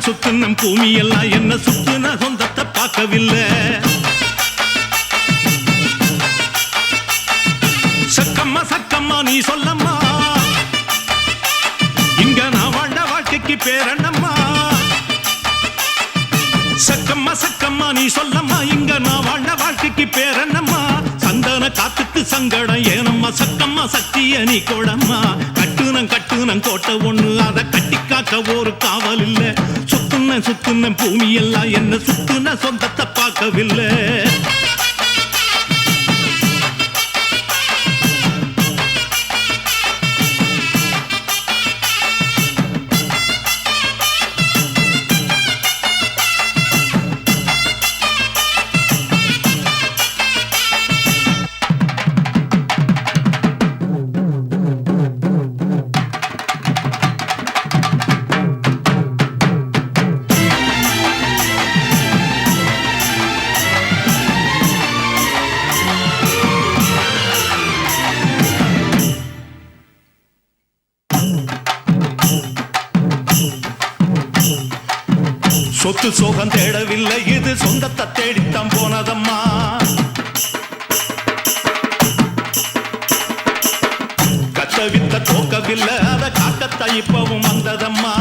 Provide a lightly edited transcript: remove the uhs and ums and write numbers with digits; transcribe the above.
சுத்துனம் பூமி எல்லாம் என்ன சுத்துன சொந்தத்தை பார்க்கவில்லை. சக்கம்மா சக்கம்மா நீ சொல்லம்மா, இங்க நான் வாழ்ந்த வாழ்க்கைக்கு பேரண்ணம்மா. சக்கம்மா சக்கம்மா நீ சொல்லம்மா, இங்க நான் வாழ்ந்த வாழ்க்கைக்கு பேரண்ணம்மா. சந்தன காத்துக்கு சங்கடம் ஏனம்மா, சக்கம்மா சக்திய நீ கொடம்மா. கட்டுனம் கோட்டை ஒண்ணு, அதை கட்டி காக்க ஒரு காவல் இல்ல. சுத்துன பூமி எல்லாம் என்ன சுத்துன சொந்தத்தை பார்க்கவில்லை. சொத்து சோகம் தேடவில்லை, இது சொந்தத்தை தேடித்தான் போனதம்மா. கத்த வித்த தோக்கவில்லை, அதை காக்கத்தான் இப்பவும் வந்ததம்மா.